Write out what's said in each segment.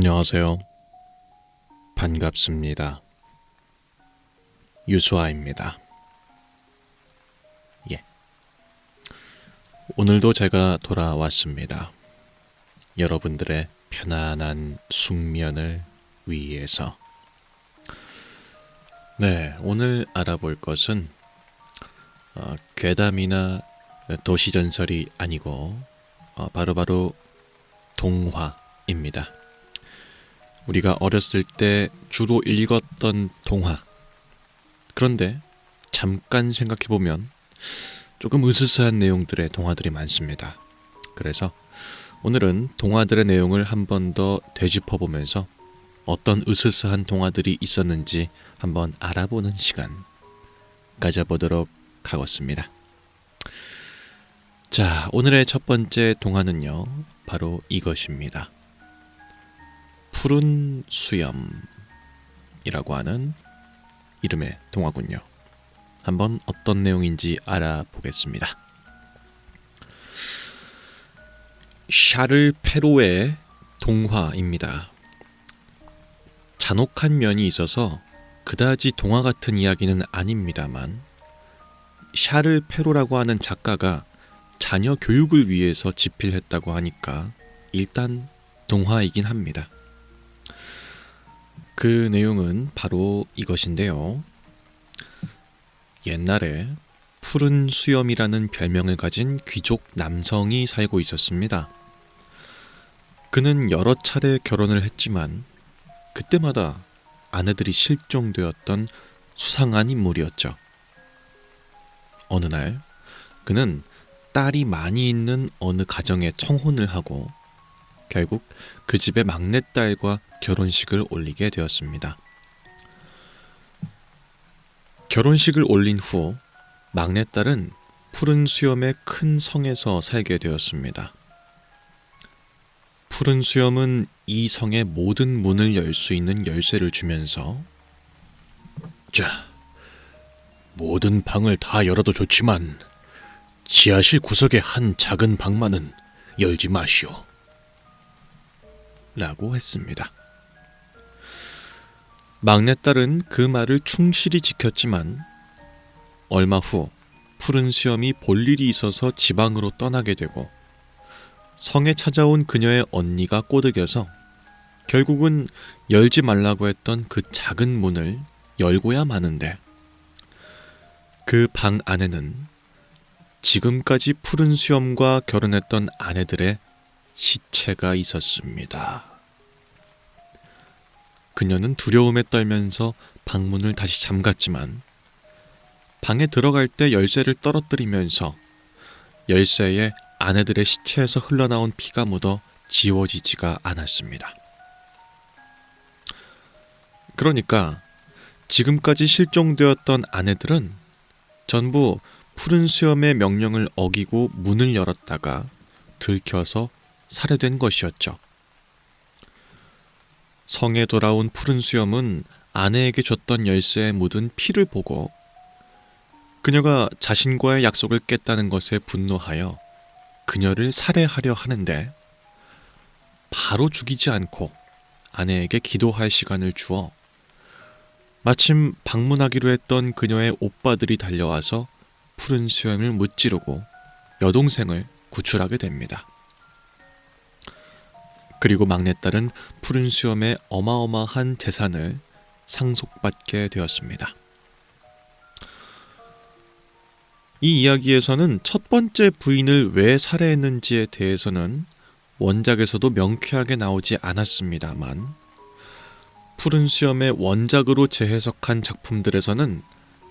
안녕하세요. 반갑습니다. 유수아입니다. 오늘도 제가 돌아왔습니다. 여러분들의 편안한 숙면을 위해서. 오늘 알아볼 것은 괴담이나 도시전설이 아니고 바로 동화입니다. 우리가 어렸을 때 주로 읽었던 동화. 그런데 잠깐 생각해보면 조금 으스스한 내용들의 동화들이 많습니다. 그래서 오늘은 동화들의 내용을 한 번 더 되짚어보면서 어떤 으스스한 동화들이 있었는지 한번 알아보는 시간 가져보도록 하겠습니다. 자, 오늘의 첫 번째 동화는요, 바로 이것입니다. 푸른 수염이라고 하는 이름의 동화군요. 한번 어떤 내용인지 알아보겠습니다. 샤를 페로의 동화입니다. 잔혹한 면이 있어서 그다지 동화 같은 이야기는 아닙니다만, 샤를 페로라고 하는 작가가 자녀 교육을 위해서 집필했다고 하니까 일단 동화이긴 합니다. 그 내용은 바로 이것인데요. 옛날에 푸른 수염이라는 별명을 가진 귀족 남성이 살고 있었습니다. 그는 여러 차례 결혼을 했지만 그때마다 아내들이 실종되었던 수상한 인물이었죠. 어느 날 그는 딸이 많이 있는 어느 가정에 청혼을 하고 결국 그 집의 막내딸과 결혼식을 올리게 되었습니다. 결혼식을 올린 후 막내딸은 푸른 수염의 큰 성에서 살게 되었습니다. 푸른 수염은 이 성의 모든 문을 열 수 있는 열쇠를 주면서 자, 모든 방을 다 열어도 좋지만 지하실 구석의 한 작은 방만은 열지 마시오 라고 했습니다. 막내딸은 그 말을 충실히 지켰지만 얼마 후 푸른 수염이 볼 일이 있어서 지방으로 떠나게 되고 성에 찾아온 그녀의 언니가 꼬드겨서 결국은 열지 말라고 했던 그 작은 문을 열고야 마는데, 그 방 안에는 지금까지 푸른 수염과 결혼했던 아내들의 시체가 있었습니다. 그녀는 두려움에 떨면서 방문을 다시 잠갔지만 방에 들어갈 때 열쇠를 떨어뜨리면서 열쇠에 아내들의 시체에서 흘러나온 피가 묻어 지워지지가 않았습니다. 그러니까 지금까지 실종되었던 아내들은 전부 푸른 수염의 명령을 어기고 문을 열었다가 들켜서 살해된 것이었죠. 성에 돌아온 푸른 수염은 아내에게 줬던 열쇠에 묻은 피를 보고 그녀가 자신과의 약속을 깼다는 것에 분노하여 그녀를 살해하려 하는데, 바로 죽이지 않고 아내에게 기도할 시간을 주어 마침 방문하기로 했던 그녀의 오빠들이 달려와서 푸른 수염을 무찌르고 여동생을 구출하게 됩니다. 그리고 막내딸은 푸른 수염의 어마어마한 재산을 상속받게 되었습니다. 이 이야기에서는 첫 번째 부인을 왜 살해했는지에 대해서는 원작에서도 명쾌하게 나오지 않았습니다만, 푸른 수염의 원작으로 재해석한 작품들에서는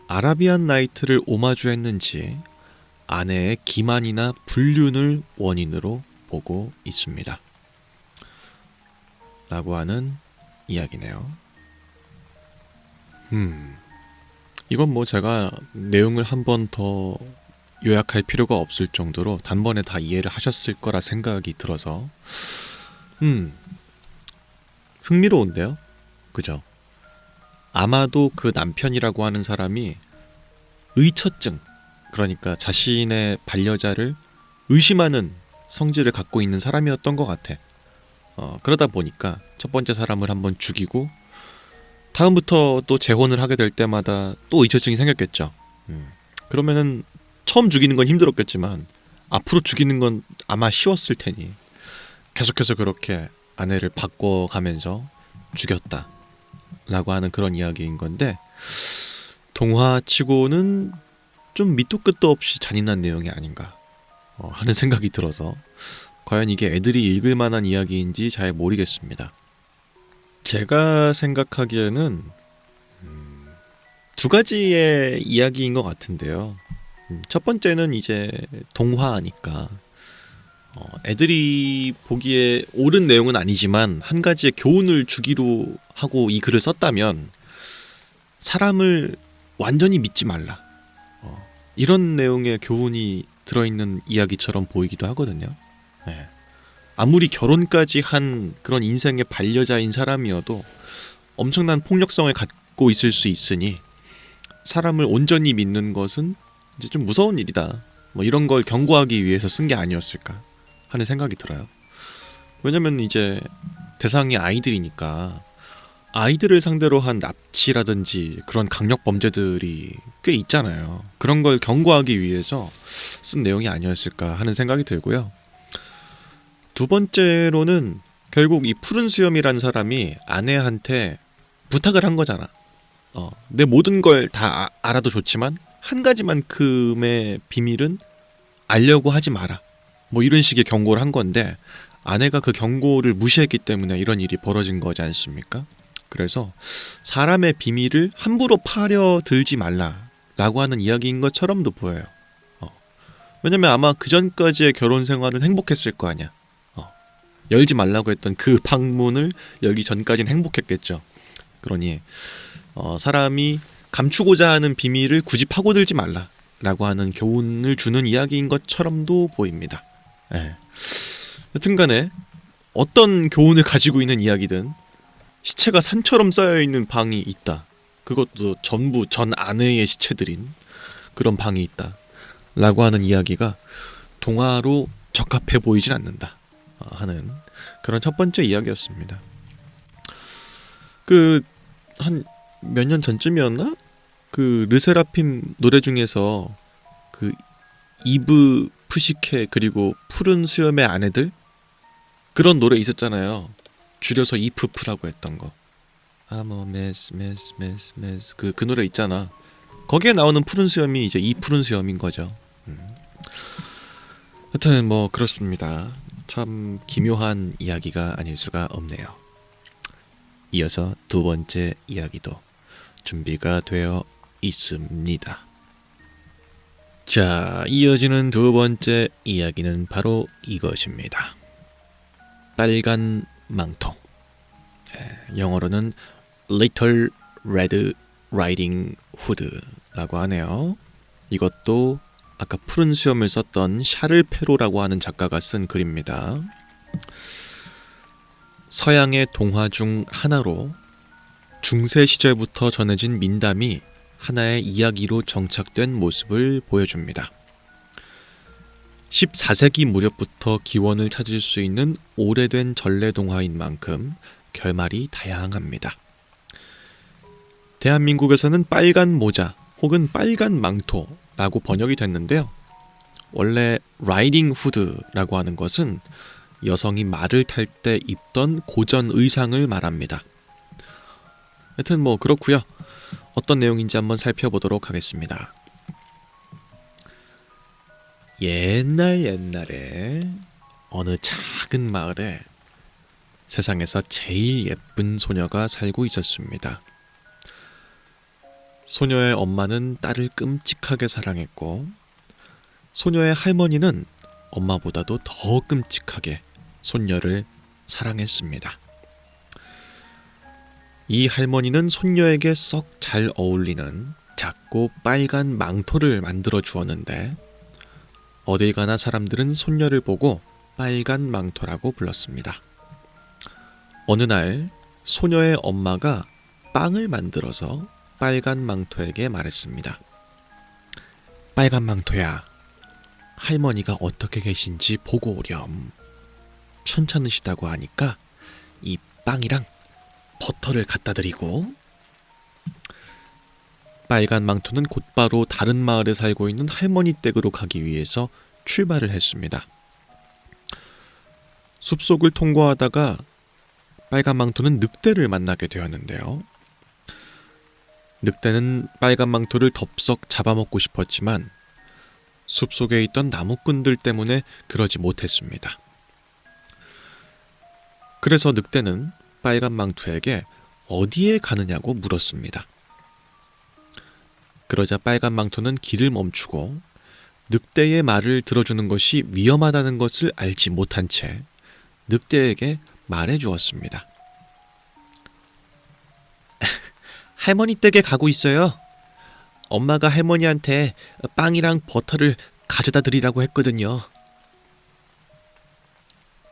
아라비안 나이트를 오마주했는지 아내의 기만이나 불륜을 원인으로 보고 있습니다. 라고 하는 이야기네요. 이건 뭐 제가 내용을 한 번 더 요약할 필요가 없을 정도로 단번에 다 이해를 하셨을 거라 생각이 들어서 흥미로운데요? 그죠? 아마도 그 남편이라고 하는 사람이 의처증, 그러니까 자신의 반려자를 의심하는 성질을 갖고 있는 사람이었던 것 같아. 그러다 보니까 첫 번째 사람을 한번 죽이고 다음부터 또 재혼을 하게 될 때마다 또 의처증이 생겼겠죠. 그러면은 처음 죽이는 건 힘들었겠지만 앞으로 죽이는 건 아마 쉬웠을 테니 계속해서 그렇게 아내를 바꿔가면서 죽였다 라고 하는 그런 이야기인 건데, 동화치고는 좀 밑도 끝도 없이 잔인한 내용이 아닌가 하는 생각이 들어서 과연 이게 애들이 읽을 만한 이야기인지 잘 모르겠습니다. 제가 생각하기에는 두 가지의 이야기인 것 같은데요. 첫 번째는 이제 동화니까 애들이 보기에 옳은 내용은 아니지만 한 가지의 교훈을 주기로 하고 이 글을 썼다면 사람을 완전히 믿지 말라, 이런 내용의 교훈이 들어있는 이야기처럼 보이기도 하거든요. 네. 아무리 결혼까지 한 그런 인생의 반려자인 사람이어도 엄청난 폭력성을 갖고 있을 수 있으니 사람을 온전히 믿는 것은 이제 좀 무서운 일이다, 뭐 이런 걸 경고하기 위해서 쓴 게 아니었을까 하는 생각이 들어요. 왜냐면 이제 대상이 아이들이니까 아이들을 상대로 한 납치라든지 그런 강력 범죄들이 꽤 있잖아요. 그런 걸 경고하기 위해서 쓴 내용이 아니었을까 하는 생각이 들고요. 두 번째로는 결국 이 푸른 수염이라는 사람이 아내한테 부탁을 한 거잖아. 내 모든 걸 다 알아도 좋지만 한 가지만큼의 비밀은 알려고 하지 마라, 뭐 이런 식의 경고를 한 건데, 아내가 그 경고를 무시했기 때문에 이런 일이 벌어진 거지 않습니까? 그래서 사람의 비밀을 함부로 파려들지 말라라고 하는 이야기인 것처럼도 보여요. 왜냐면 아마 그 전까지의 결혼 생활은 행복했을 거 아니야. 열지 말라고 했던 그 방문을 열기 전까지는 행복했겠죠. 그러니 사람이 감추고자 하는 비밀을 굳이 파고들지 말라라고 하는 교훈을 주는 이야기인 것처럼도 보입니다. 네. 여튼간에 어떤 교훈을 가지고 있는 이야기든 시체가 산처럼 쌓여있는 방이 있다, 그것도 전부 전 아내의 시체들인 그런 방이 있다 라고 하는 이야기가 동화로 적합해 보이진 않는다 하는 그런 첫 번째 이야기였습니다. 한 몇 년 전쯤이었나? 그 르세라핌 노래 중에서 그 이브 푸시케 그리고 푸른 수염의 아내들, 그런 노래 있었잖아요. 줄여서 이프프라고 했던 거. 아뭐 메스 그 노래 있잖아. 거기에 나오는 푸른 수염이 이제 이 푸른 수염인 거죠. 하여튼 뭐 그렇습니다. 참 기묘한 이야기가 아닐 수가 없네요. 이어서 두 번째 이야기도 준비가 되어 있습니다. 자, 이어지는 두 번째 이야기는 바로 이것입니다. 빨간 망토. 영어로는 Little Red Riding Hood라고 하네요. 이것도 아까 푸른 수염을 썼던 샤를 페로라고 하는 작가가 쓴 글입니다. 서양의 동화 중 하나로 중세 시절부터 전해진 민담이 하나의 이야기로 정착된 모습을 보여줍니다. 14세기 무렵부터 기원을 찾을 수 있는 오래된 전래 동화인 만큼 결말이 다양합니다. 대한민국에서는 빨간 모자 혹은 빨간 망토라고 번역이 됐는데요. 원래 라이딩 후드라고 하는 것은 여성이 말을 탈 때 입던 고전 의상을 말합니다. 하여튼 뭐 그렇고요. 어떤 내용인지 한번 살펴보도록 하겠습니다. 옛날에 어느 작은 마을에 세상에서 제일 예쁜 소녀가 살고 있었습니다. 소녀의 엄마는 딸을 끔찍하게 사랑했고 소녀의 할머니는 엄마보다도 더 끔찍하게 손녀를 사랑했습니다. 이 할머니는 손녀에게 썩 잘 어울리는 작고 빨간 망토를 만들어 주었는데 어딜 가나 사람들은 손녀를 보고 빨간 망토라고 불렀습니다. 어느 날 소녀의 엄마가 빵을 만들어서 빨간 망토에게 말했습니다. 빨간 망토야, 할머니가 어떻게 계신지 보고 오렴. 편찮으시다고 하니까 이 빵이랑 버터를 갖다 드리고 빨간 망토는 곧바로 다른 마을에 살고 있는 할머니 댁으로 가기 위해서 출발을 했습니다. 숲속을 통과하다가 빨간 망토는 늑대를 만나게 되었는데요. 늑대는 빨간 망토를 덥석 잡아먹고 싶었지만 숲속에 있던 나무꾼들 때문에 그러지 못했습니다. 그래서 늑대는 빨간 망토에게 어디에 가느냐고 물었습니다. 그러자 빨간 망토는 길을 멈추고 늑대의 말을 들어주는 것이 위험하다는 것을 알지 못한 채 늑대에게 말해 주었습니다. 할머니 댁에 가고 있어요. 엄마가 할머니한테 빵이랑 버터를 가져다 드리라고 했거든요.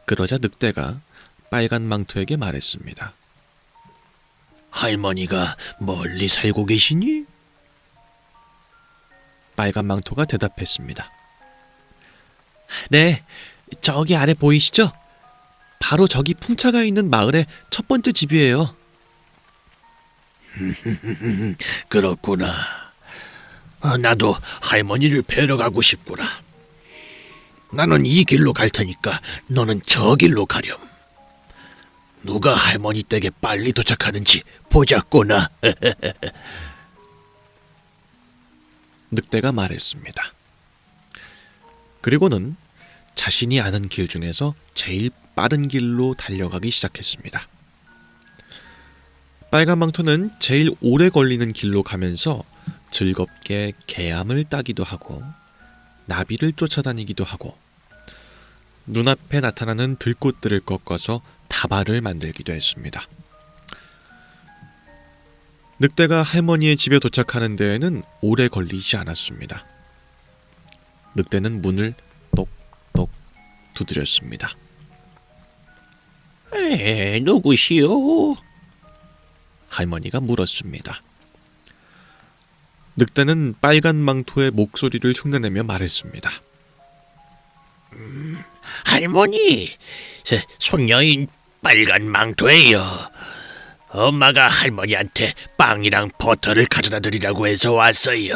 그러자 늑대가 빨간 망토에게 말했습니다. 할머니가 멀리 살고 계시니? 빨간 망토가 대답했습니다. 네, 저기 아래 보이시죠? 바로 저기 풍차가 있는 마을의 첫 번째 집이에요. 그렇구나. 나도 할머니를 뵈러 가고 싶구나. 나는 이 길로 갈 테니까 너는 저 길로 가렴. 누가 할머니 댁에 빨리 도착하는지 보자꾸나. 늑대가 말했습니다. 그리고는 자신이 아는 길 중에서 제일 빠른 길로 달려가기 시작했습니다. 빨간 망토는 제일 오래 걸리는 길로 가면서 즐겁게 개암을 따기도 하고 나비를 쫓아다니기도 하고 눈앞에 나타나는 들꽃들을 꺾어서 다발을 만들기도 했습니다. 늑대가 할머니의 집에 도착하는 데에는 오래 걸리지 않았습니다. 늑대는 문을 똑똑 두드렸습니다. 누구시오? 할머니가 물었습니다. 늑대는 빨간 망토의 목소리를 흉내내며 말했습니다. 할머니, 손녀인 빨간 망토예요. 엄마가 할머니한테 빵이랑 버터를 가져다 드리라고 해서 왔어요.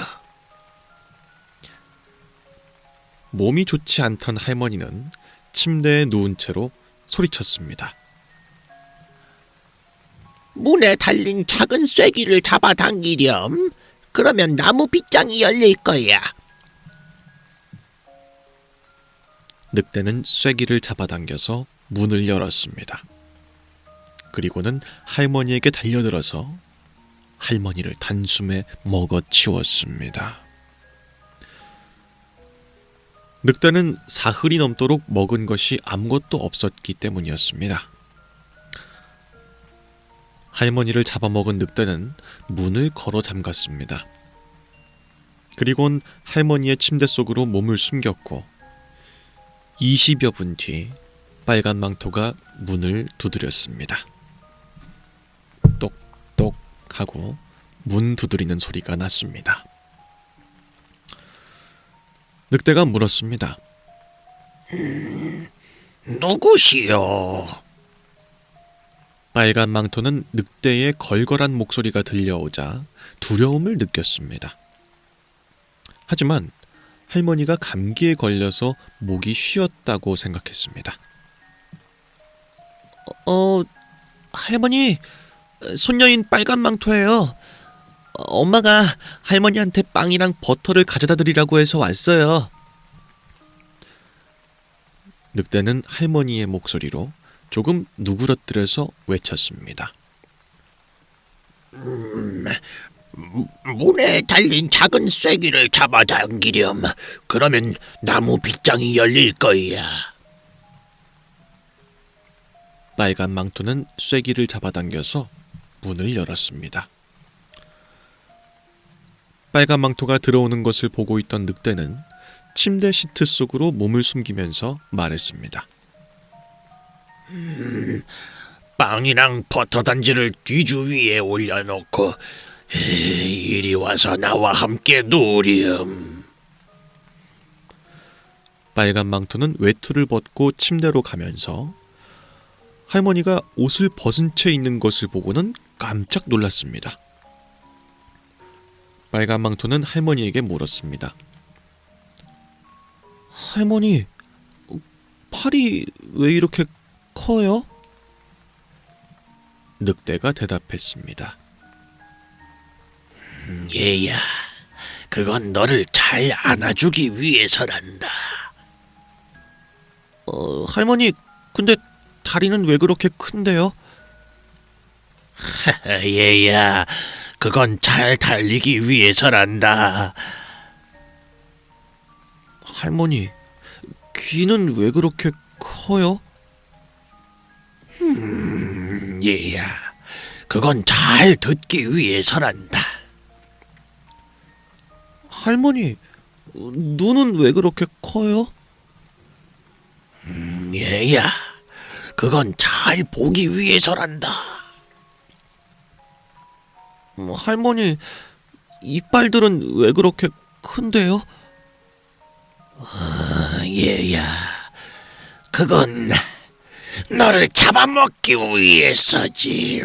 몸이 좋지 않던 할머니는 침대에 누운 채로 소리쳤습니다. 문에 달린 작은 쐐기를 잡아당기렴. 그러면 나무 빗장이 열릴 거야. 늑대는 쐐기를 잡아당겨서 문을 열었습니다. 그리고는 할머니에게 달려들어서 할머니를 단숨에 먹어치웠습니다. 늑대는 사흘이 넘도록 먹은 것이 아무것도 없었기 때문이었습니다. 할머니를 잡아먹은 늑대는 문을 걸어 잠갔습니다. 그리곤 할머니의 침대 속으로 몸을 숨겼고 20여 분 뒤 빨간 망토가 문을 두드렸습니다. 똑똑 하고 문 두드리는 소리가 났습니다. 늑대가 물었습니다. 누구시오? 빨간 망토는 늑대의 걸걸한 목소리가 들려오자 두려움을 느꼈습니다. 하지만 할머니가 감기에 걸려서 목이 쉬었다고 생각했습니다. 할머니, 손녀인 빨간 망토예요. 엄마가 할머니한테 빵이랑 버터를 가져다 드리라고 해서 왔어요. 늑대는 할머니의 목소리로 조금 누그러뜨려서 외쳤습니다. 문에 달린 작은 쐐기를 잡아당기렴. 그러면 나무 빗장이 열릴 거야. 빨간 망토는 쐐기를 잡아당겨서 문을 열었습니다. 빨간 망토가 들어오는 것을 보고 있던 늑대는 침대 시트 속으로 몸을 숨기면서 말했습니다. 빵이랑 버터 단지를 뒤주 위에 올려놓고 이리 와서 나와 함께 누렴. 빨간 망토는 외투를 벗고 침대로 가면서 할머니가 옷을 벗은 채 있는 것을 보고는 깜짝 놀랐습니다. 빨간 망토는 할머니에게 물었습니다. 할머니, 팔이 왜 이렇게 커요? 늑대가 대답했습니다. 얘야, 그건 너를 잘 안아주기 위해서란다. 할머니, 근데 다리는 왜 그렇게 큰데요? 얘야, 그건 잘 달리기 위해서란다. 할머니, 귀는 왜 그렇게 커요? 얘야, 그건 잘 듣기 위해서란다. 할머니, 눈은 왜 그렇게 커요? 얘야, 그건 잘 보기 위해서란다. 할머니, 이빨들은 왜 그렇게 큰데요? 얘야, 그건 너를 잡아먹기 위해서지.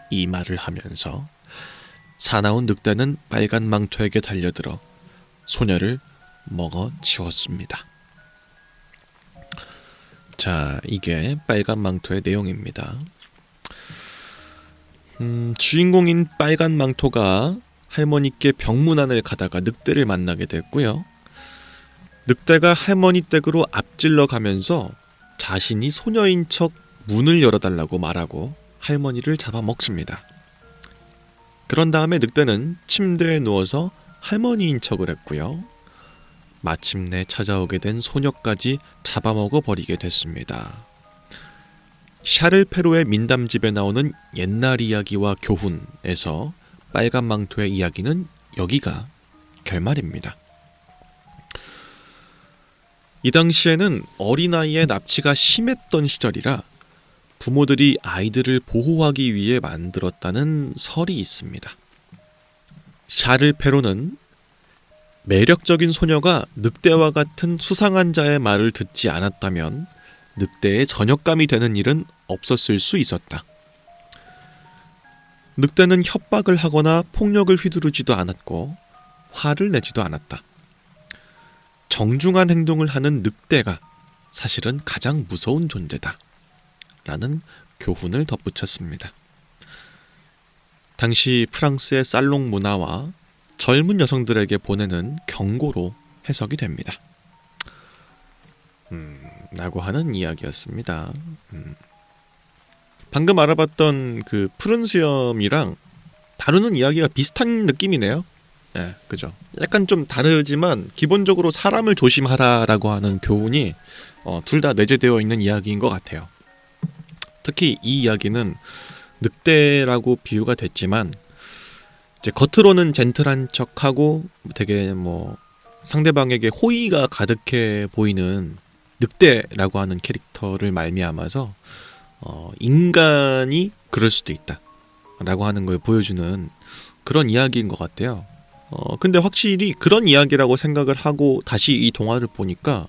이 말을 하면서 사나운 늑대는 빨간 망토에게 달려들어 소녀를 먹어치웠습니다. 자, 이게 빨간 망토의 내용입니다. 주인공인 빨간 망토가 할머니께 병문안을 가다가 늑대를 만나게 됐고요. 늑대가 할머니 댁으로 앞질러 가면서 자신이 소녀인 척 문을 열어달라고 말하고 할머니를 잡아먹습니다. 그런 다음에 늑대는 침대에 누워서 할머니인 척을 했고요. 마침내 찾아오게 된 소녀까지 잡아먹어 버리게 됐습니다. 샤를 페로의 민담집에 나오는 옛날 이야기와 교훈에서 빨간 망토의 이야기는 여기가 결말입니다. 이 당시에는 어린아이의 납치가 심했던 시절이라 부모들이 아이들을 보호하기 위해 만들었다는 설이 있습니다. 샤를 페로는 매력적인 소녀가 늑대와 같은 수상한 자의 말을 듣지 않았다면 늑대의 전역감이 되는 일은 없었을 수 있었다. 늑대는 협박을 하거나 폭력을 휘두르지도 않았고 화를 내지도 않았다. 정중한 행동을 하는 늑대가 사실은 가장 무서운 존재다. 라는 교훈을 덧붙였습니다. 당시 프랑스의 살롱 문화와 젊은 여성들에게 보내는 경고로 해석이 됩니다. 라고 하는 이야기였습니다. 방금 알아봤던 그 푸른 수염이랑 다루는 이야기가 비슷한 느낌이네요. 네, 그죠. 약간 좀 다르지만 기본적으로 사람을 조심하라라고 하는 교훈이 둘 다 내재되어 있는 이야기인 것 같아요. 특히 이 이야기는 늑대라고 비유가 됐지만 이제 겉으로는 젠틀한 척하고 되게 뭐 상대방에게 호의가 가득해 보이는 늑대라고 하는 캐릭터를 말미암아서 인간이 그럴 수도 있다 라고 하는 걸 보여주는 그런 이야기인 것 같아요. 근데 확실히 그런 이야기라고 생각을 하고 다시 이 동화를 보니까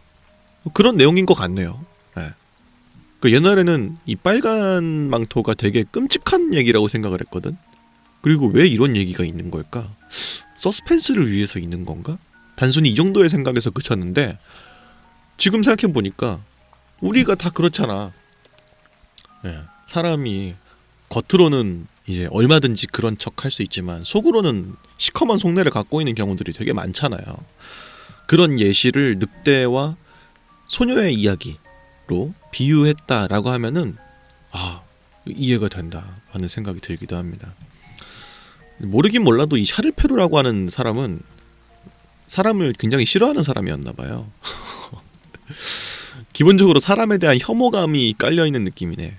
그런 내용인 것 같네요. 네. 그 옛날에는 이 빨간 망토가 되게 끔찍한 얘기라고 생각을 했거든. 그리고 왜 이런 얘기가 있는 걸까? 서스펜스를 위해서 있는 건가? 단순히 이 정도의 생각에서 그쳤는데 지금 생각해보니까 우리가 다 그렇잖아. 네. 사람이 겉으로는 이제 얼마든지 그런 척 할 수 있지만 속으로는 시커먼 속내를 갖고 있는 경우들이 되게 많잖아요. 그런 예시를 늑대와 소녀의 이야기로 비유했다라고 하면은 이해가 된다 하는 생각이 들기도 합니다. 모르긴 몰라도 이 샤를페루라고 하는 사람은 사람을 굉장히 싫어하는 사람이었나 봐요. 기본적으로 사람에 대한 혐오감이 깔려있는 느낌이네.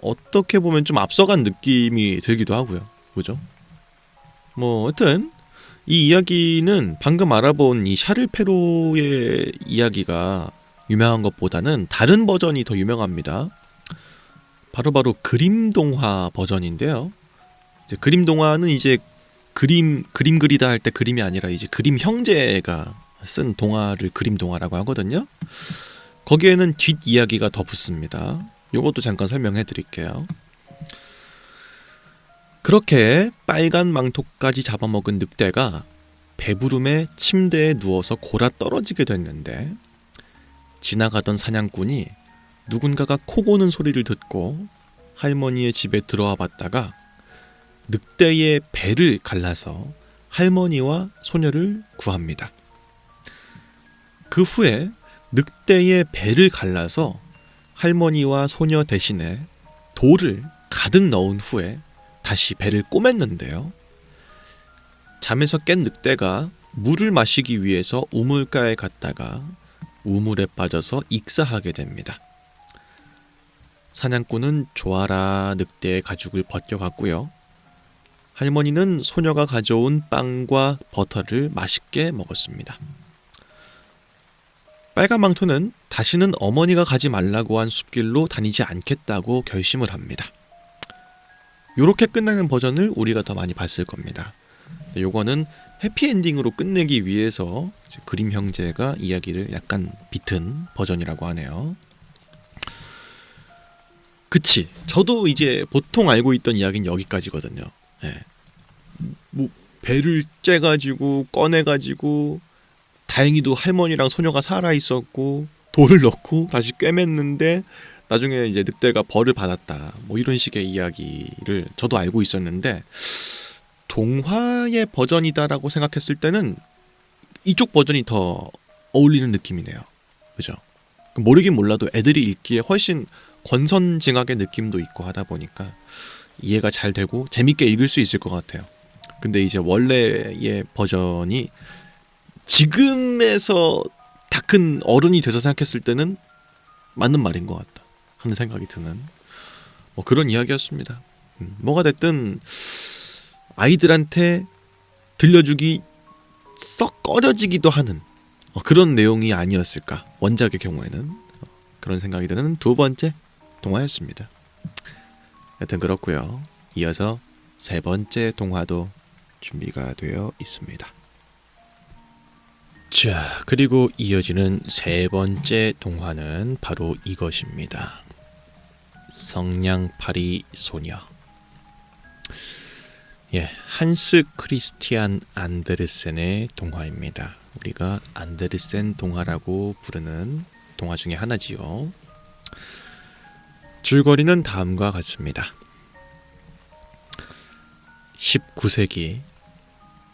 어떻게 보면 좀 앞서간 느낌이 들기도 하고요. 그죠? 뭐 하여튼 이 이야기는 방금 알아본 이 샤를페로의 이야기가 유명한 것보다는 다른 버전이 더 유명합니다. 바로 그림 동화 버전인데요. 이제 그림 동화는 이제 그림 그리다 할 때 그림이 아니라 이제 그림 형제가 쓴 동화를 그림 동화라고 하거든요. 거기에는 뒷이야기가 더 붙습니다. 요것도 잠깐 설명해 드릴게요. 그렇게 빨간 망토까지 잡아먹은 늑대가 배부름에 침대에 누워서 골아 떨어지게 됐는데, 지나가던 사냥꾼이 누군가가 코 고는 소리를 듣고 할머니의 집에 들어와 봤다가 늑대의 배를 갈라서 할머니와 소녀를 구합니다. 그 후에 늑대의 배를 갈라서 할머니와 소녀 대신에 돌을 가득 넣은 후에 다시 배를 꼬맸는데요. 잠에서 깬 늑대가 물을 마시기 위해서 우물가에 갔다가 우물에 빠져서 익사하게 됩니다. 사냥꾼은 좋아라 늑대의 가죽을 벗겨갔고요. 할머니는 소녀가 가져온 빵과 버터를 맛있게 먹었습니다. 빨간 망토는 다시는 어머니가 가지 말라고 한 숲길로 다니지 않겠다고 결심을 합니다. 요렇게 끝나는 버전을 우리가 더 많이 봤을 겁니다. 요거는 해피엔딩으로 끝내기 위해서 그림 형제가 이야기를 약간 비튼 버전이라고 하네요. 그치, 저도 이제 보통 알고 있던 이야기는 여기까지거든요. 예. 뭐 배를 째가지고 꺼내가지고 다행히도 할머니랑 소녀가 살아있었고 돌을 넣고 다시 꿰맸는데 나중에 이제 늑대가 벌을 받았다, 뭐 이런 식의 이야기를 저도 알고 있었는데, 동화의 버전이다라고 생각했을 때는 이쪽 버전이 더 어울리는 느낌이네요. 그죠? 모르긴 몰라도 애들이 읽기에 훨씬 권선징악의 느낌도 있고 하다 보니까 이해가 잘 되고 재밌게 읽을 수 있을 것 같아요. 근데 이제 원래의 버전이 지금에서 다 큰 어른이 돼서 생각했을 때는 맞는 말인 것 같다 하는 생각이 드는 뭐 그런 이야기였습니다. 뭐가 됐든 아이들한테 들려주기 썩 꺼려지기도 하는 그런 내용이 아니었을까, 원작의 경우에는. 그런 생각이 드는 두 번째 동화였습니다. 여튼 그렇고요. 이어서 세 번째 동화도 준비가 되어 있습니다. 자, 그리고 이어지는 세 번째 동화는 바로 이것입니다. 성냥팔이 소녀. 예, 한스 크리스티안 안데르센의 동화입니다. 우리가 안데르센 동화라고 부르는 동화 중에 하나지요. 줄거리는 다음과 같습니다. 19세기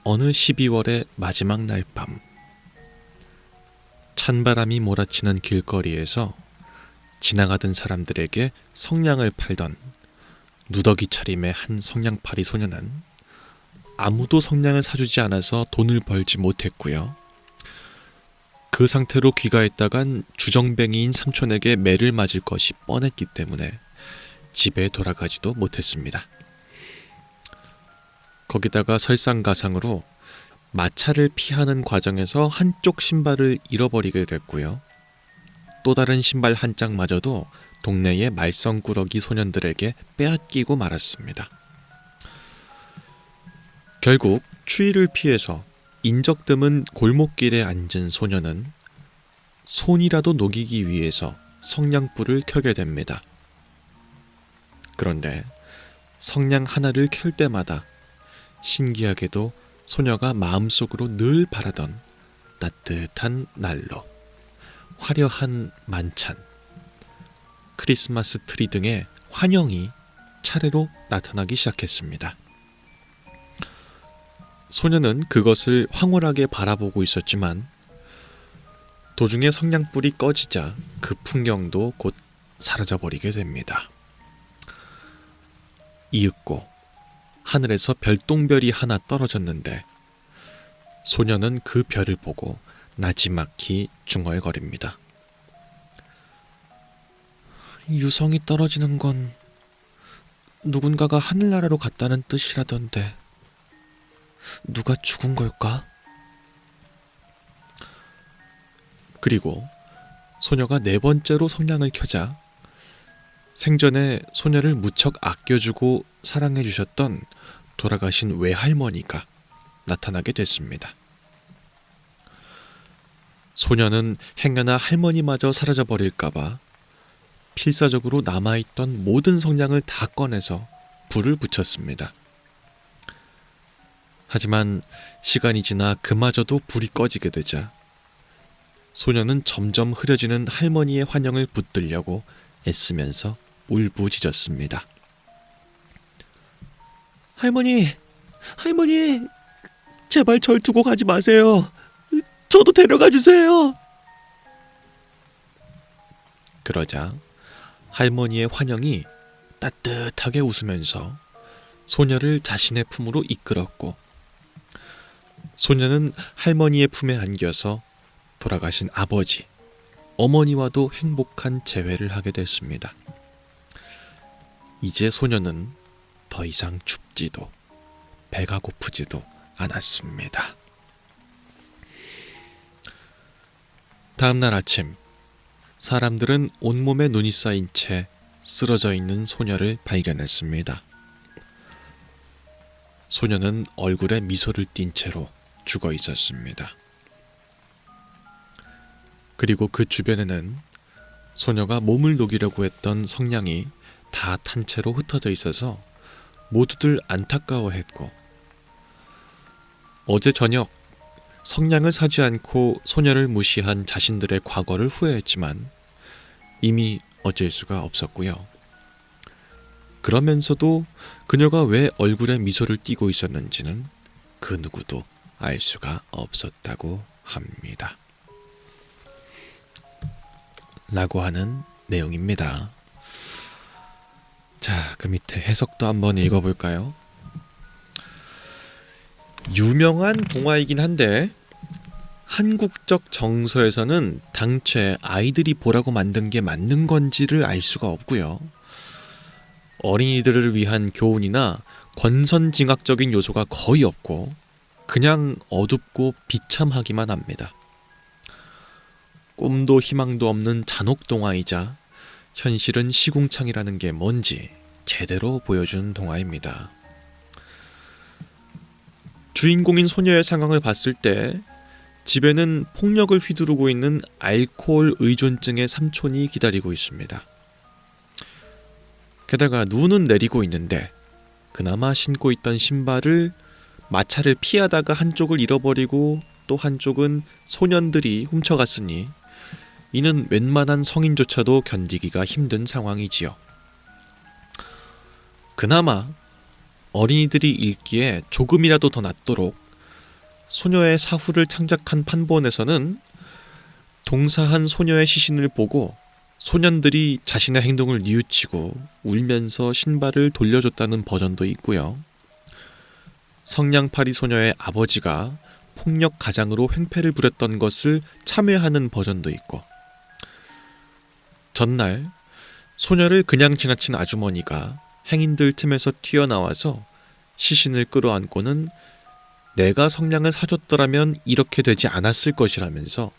어느 12월의 마지막 날 밤, 찬바람이 몰아치는 길거리에서 지나가던 사람들에게 성냥을 팔던 누더기 차림의 한 성냥팔이 소녀는 아무도 성냥을 사주지 않아서 돈을 벌지 못했고요. 그 상태로 귀가했다간 주정뱅이인 삼촌에게 매를 맞을 것이 뻔했기 때문에 집에 돌아가지도 못했습니다. 거기다가 설상가상으로 마차를 피하는 과정에서 한쪽 신발을 잃어버리게 됐고요. 또 다른 신발 한 짝마저도 동네의 말썽꾸러기 소년들에게 빼앗기고 말았습니다. 결국 추위를 피해서 인적 드문 골목길에 앉은 소녀는 손이라도 녹이기 위해서 성냥불을 켜게 됩니다. 그런데 성냥 하나를 켤 때마다 신기하게도 소녀가 마음속으로 늘 바라던 따뜻한 난로, 화려한 만찬, 크리스마스 트리 등의 환영이 차례로 나타나기 시작했습니다. 소녀는 그것을 황홀하게 바라보고 있었지만 도중에 성냥불이 꺼지자 그 풍경도 곧 사라져버리게 됩니다. 이윽고 하늘에서 별똥별이 하나 떨어졌는데 소녀는 그 별을 보고 나지막히 중얼거립니다. 유성이 떨어지는 건 누군가가 하늘나라로 갔다는 뜻이라던데 누가 죽은 걸까? 그리고 소녀가 네 번째로 성냥을 켜자 생전에 소녀를 무척 아껴주고 사랑해주셨던 돌아가신 외할머니가 나타나게 됐습니다. 소녀는 행여나 할머니마저 사라져버릴까봐 필사적으로 남아있던 모든 성냥을 다 꺼내서 불을 붙였습니다. 하지만 시간이 지나 그마저도 불이 꺼지게 되자 소녀는 점점 흐려지는 할머니의 환영을 붙들려고 애쓰면서 울부짖었습니다. 할머니, 할머니, 제발 절 두고 가지 마세요. 저도 데려가 주세요. 그러자 할머니의 환영이 따뜻하게 웃으면서 소녀를 자신의 품으로 이끌었고 소녀는 할머니의 품에 안겨서 돌아가신 아버지, 어머니와도 행복한 재회를 하게 됐습니다. 이제 소녀는 더 이상 춥지도 배가 고프지도 않았습니다. 다음날 아침, 사람들은 온몸에 눈이 쌓인 채 쓰러져 있는 소녀를 발견했습니다. 소녀는 얼굴에 미소를 띤 채로 죽어 있었습니다. 그리고 그 주변에는 소녀가 몸을 녹이려고 했던 성냥이 다 탄 채로 흩어져 있어서 모두들 안타까워했고, 어제 저녁 성냥을 사지 않고 소녀를 무시한 자신들의 과거를 후회했지만 이미 어쩔 수가 없었고요. 그러면서도 그녀가 왜 얼굴에 미소를 띠고 있었는지는 그 누구도 알 수가 없었다고 합니다. 라고 하는 내용입니다. 자, 그 밑에 해석도 한번 읽어볼까요? 유명한 동화이긴 한데 한국적 정서에서는 당최 아이들이 보라고 만든 게 맞는 건지를 알 수가 없고요. 어린이들을 위한 교훈이나 권선징악적인 요소가 거의 없고 그냥 어둡고 비참하기만 합니다. 꿈도 희망도 없는 잔혹동화이자 현실은 시궁창이라는 게 뭔지 제대로 보여준 동화입니다. 주인공인 소녀의 상황을 봤을 때 집에는 폭력을 휘두르고 있는 알코올 의존증의 삼촌이 기다리고 있습니다. 게다가 눈은 내리고 있는데 그나마 신고 있던 신발을 마차를 피하다가 한쪽을 잃어버리고 또 한쪽은 소년들이 훔쳐갔으니 이는 웬만한 성인조차도 견디기가 힘든 상황이지요. 그나마 어린이들이 읽기에 조금이라도 더 낫도록 소녀의 사후를 창작한 판본에서는 동사한 소녀의 시신을 보고 소년들이 자신의 행동을 뉘우치고 울면서 신발을 돌려줬다는 버전도 있고요. 성냥팔이 소녀의 아버지가 폭력 가장으로 횡패를 부렸던 것을 참회하는 버전도 있고, 전날 소녀를 그냥 지나친 아주머니가 행인들 틈에서 튀어나와서 시신을 끌어안고는 내가 성냥을 사줬더라면 이렇게 되지 않았을 것이라면서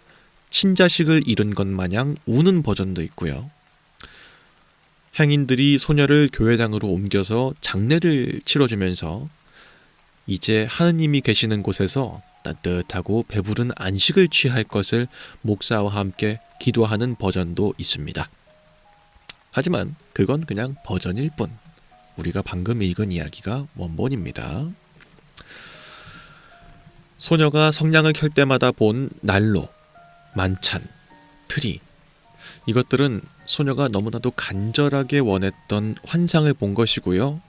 친자식을 잃은 것 마냥 우는 버전도 있고요. 행인들이 소녀를 교회당으로 옮겨서 장례를 치러주면서 이제 하느님이 계시는 곳에서 따뜻하고 배부른 안식을 취할 것을 목사와 함께 기도하는 버전도 있습니다. 하지만 그건 그냥 버전일 뿐, 우리가 방금 읽은 이야기가 원본입니다. 소녀가 성냥을 켤 때마다 본 난로, 만찬, 트리, 이것들은 소녀가 너무나도 간절하게 원했던 환상을 본 것이고요.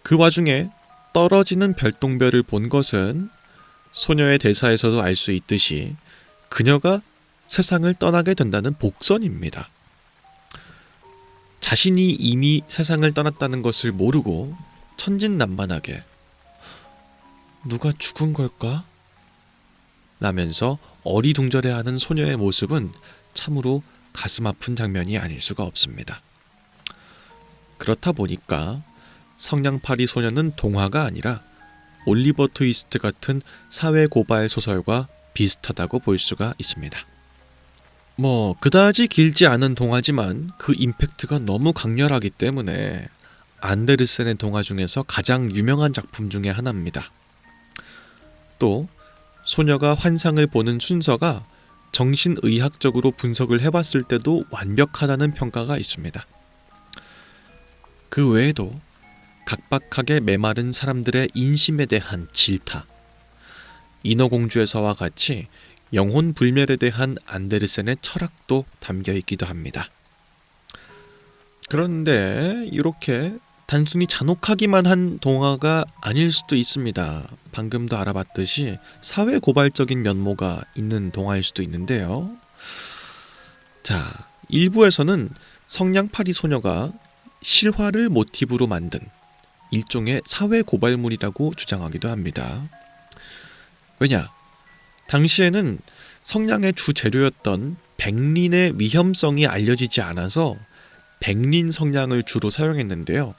그 와중에 떨어지는 별똥별을 본 것은 소녀의 대사에서도 알 수 있듯이 그녀가 세상을 떠나게 된다는 복선입니다. 자신이 이미 세상을 떠났다는 것을 모르고 천진난만하게 누가 죽은 걸까? 라면서 어리둥절해하는 소녀의 모습은 참으로 가슴 아픈 장면이 아닐 수가 없습니다. 그렇다 보니까 성냥팔이 소녀는 동화가 아니라 올리버 트위스트 같은 사회 고발 소설과 비슷하다고 볼 수가 있습니다. 그다지 길지 않은 동화지만 그 임팩트가 너무 강렬하기 때문에 안데르센의 동화 중에서 가장 유명한 작품 중에 하나입니다. 또 소녀가 환상을 보는 순서가 정신의학적으로 분석을 해봤을 때도 완벽하다는 평가가 있습니다. 그 외에도 각박하게 메마른 사람들의 인심에 대한 질타, 인어공주에서와 같이 영혼 불멸에 대한 안데르센의 철학도 담겨 있기도 합니다. 그런데 이렇게 단순히 잔혹하기만 한 동화가 아닐 수도 있습니다. 방금도 알아봤듯이 사회 고발적인 면모가 있는 동화일 수도 있는데요. 자, 일부에서는 성냥팔이 소녀가 실화를 모티브로 만든 일종의 사회 고발물이라고 주장하기도 합니다. 왜냐? 당시에는 성냥의 주 재료였던 백린의 위험성이 알려지지 않아서 백린 성냥을 주로 사용했는데요.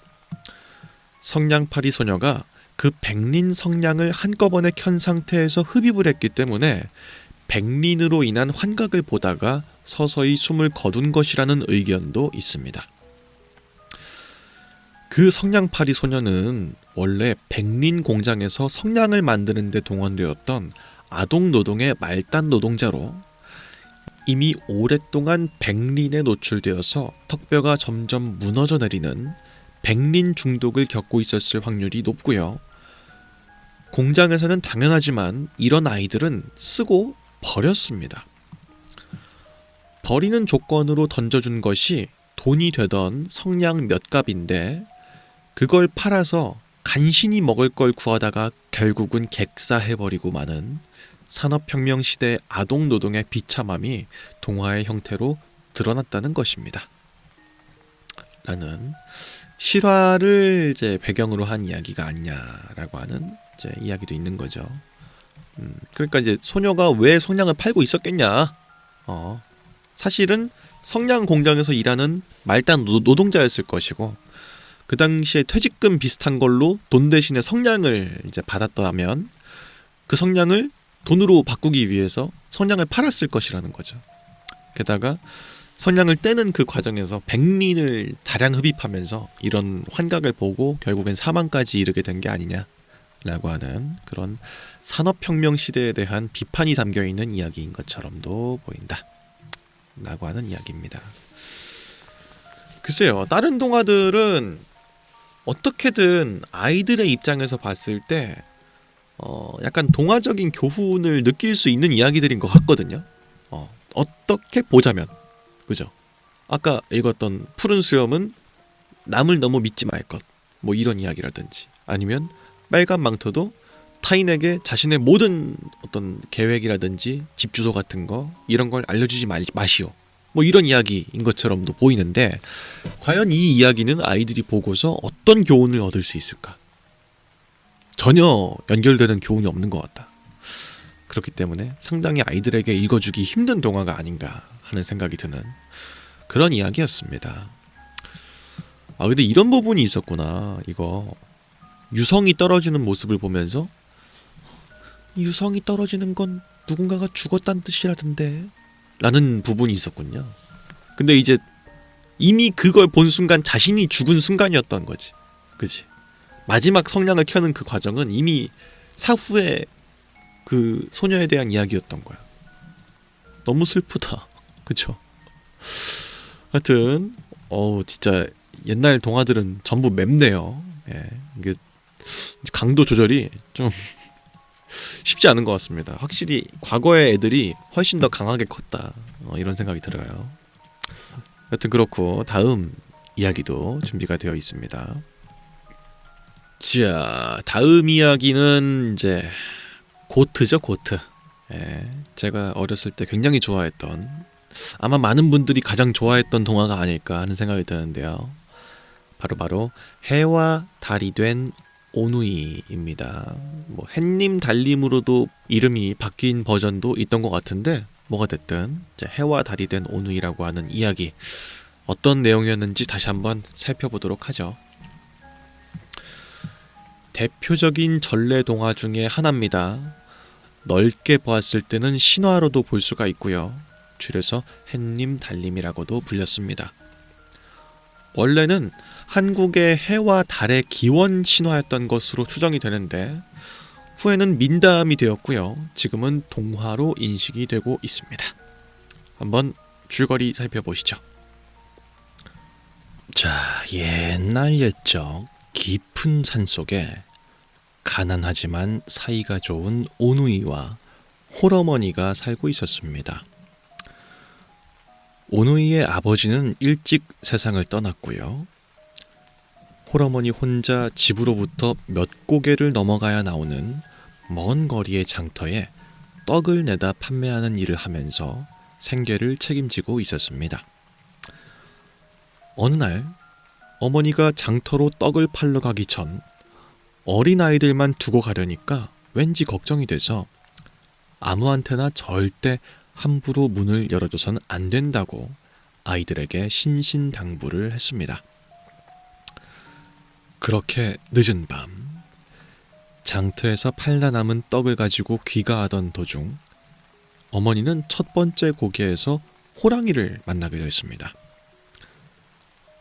성냥팔이 소녀가 그 백린 성냥을 한꺼번에 켠 상태에서 흡입을 했기 때문에 백린으로 인한 환각을 보다가 서서히 숨을 거둔 것이라는 의견도 있습니다. 그 성냥팔이 소녀는 원래 백린 공장에서 성냥을 만드는 데 동원되었던 아동 노동의 말단 노동자로 이미 오랫동안 백린에 노출되어서 턱뼈가 점점 무너져 내리는 백린 중독을 겪고 있었을 확률이 높고요. 공장에서는 당연하지만 이런 아이들은 쓰고 버렸습니다. 버리는 조건으로 던져준 것이 돈이 되던 성냥 몇 값인데 그걸 팔아서 간신히 먹을 걸 구하다가 결국은 객사해버리고 마는 산업혁명 시대 아동 노동의 비참함이 동화의 형태로 드러났다는 것입니다. 라는 실화를 이제 배경으로 한 이야기가 아니냐라고 하는 이제 이야기도 있는 거죠. 그러니까 이제 소녀가 왜 성냥을 팔고 있었겠냐? 사실은 성냥 공장에서 일하는 말단 노동자였을 것이고 그 당시에 퇴직금 비슷한 걸로 돈 대신에 성냥을 이제 받았다면 그 성냥을 돈으로 바꾸기 위해서 성냥을 팔았을 것이라는 거죠. 게다가 성냥을 떼는 그 과정에서 백린을 다량 흡입하면서 이런 환각을 보고 결국엔 사망까지 이르게 된 게 아니냐라고 하는 그런 산업혁명 시대에 대한 비판이 담겨있는 이야기인 것처럼도 보인다 라고 하는 이야기입니다. 글쎄요, 다른 동화들은 어떻게든 아이들의 입장에서 봤을 때 약간 동화적인 교훈을 느낄 수 있는 이야기들인 것 같거든요. 어떻게 보자면, 그죠? 아까 읽었던 푸른 수염은 남을 너무 믿지 말 것, 뭐 이런 이야기라든지, 아니면 빨간 망토도 타인에게 자신의 모든 어떤 계획이라든지 집 주소 같은 거 이런 걸 알려주지 마시오, 뭐 이런 이야기인 것처럼도 보이는데 과연 이 이야기는 아이들이 보고서 어떤 교훈을 얻을 수 있을까? 전혀 연결되는 교훈이 없는 것 같다. 그렇기 때문에 상당히 아이들에게 읽어주기 힘든 동화가 아닌가 하는 생각이 드는 그런 이야기였습니다. 근데 이런 부분이 있었구나. 이거 유성이 떨어지는 모습을 보면서 유성이 떨어지는 건 누군가가 죽었다는 뜻이라던데 라는 부분이 있었군요. 근데 이제 이미 그걸 본 순간 자신이 죽은 순간이었던 거지. 그치? 마지막 성냥을 켜는 그 과정은 이미 사후에 그 소녀에 대한 이야기였던 거야. 너무 슬프다. 그쵸? 하여튼 진짜 옛날 동화들은 전부 맵네요. 예, 이게 강도 조절이 좀 쉽지 않은 것 같습니다. 확실히 과거의 애들이 훨씬 더 강하게 컸다, 이런 생각이 들어요. 하여튼 그렇고 다음 이야기도 준비가 되어 있습니다. 자, 다음 이야기는 이제 고트죠, 고트. 예, 제가 어렸을 때 굉장히 좋아했던, 아마 많은 분들이 가장 좋아했던 동화가 아닐까 하는 생각이 드는데요. 바로 해와 달이 된 오누이입니다. 뭐 햇님 달님으로도 이름이 바뀐 버전도 있던 것 같은데 뭐가 됐든 이제 해와 달이 된 오누이라고 하는 이야기, 어떤 내용이었는지 다시 한번 살펴보도록 하죠. 대표적인 전래 동화 중에 하나입니다. 넓게 보았을 때는 신화로도 볼 수가 있고요. 줄여서 햇님 달님이라고도 불렸습니다. 원래는 한국의 해와 달의 기원 신화였던 것으로 추정이 되는데 후에는 민담이 되었고요. 지금은 동화로 인식이 되고 있습니다. 한번 줄거리 살펴보시죠. 자, 옛날 옛적 깊은 산속에 가난하지만 사이가 좋은 오누이와 홀어머니가 살고 있었습니다. 오누이의 아버지는 일찍 세상을 떠났고요. 홀어머니 혼자 집으로부터 몇 고개를 넘어가야 나오는 먼 거리의 장터에 떡을 내다 판매하는 일을 하면서 생계를 책임지고 있었습니다. 어느 날 어머니가 장터로 떡을 팔러 가기 전 어린아이들만 두고 가려니까 왠지 걱정이 돼서 아무한테나 절대 함부로 문을 열어줘선 안 된다고 아이들에게 신신당부를 했습니다. 그렇게 늦은 밤 장터에서 팔다 남은 떡을 가지고 귀가하던 도중 어머니는 첫 번째 고개에서 호랑이를 만나게 됐습니다.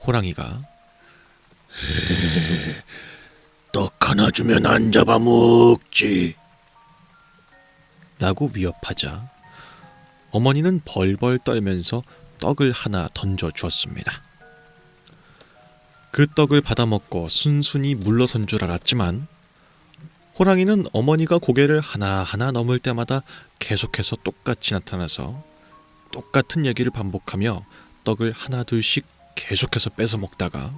호랑이가 떡 하나 주면 안 잡아먹지. 라고 위협하자 어머니는 벌벌 떨면서 떡을 하나 던져 주었습니다. 그 떡을 받아먹고 순순히 물러선 줄 알았지만 호랑이는 어머니가 고개를 하나하나 넘을 때마다 계속해서 똑같이 나타나서 똑같은 얘기를 반복하며 떡을 하나 둘씩 계속해서 뺏어 먹다가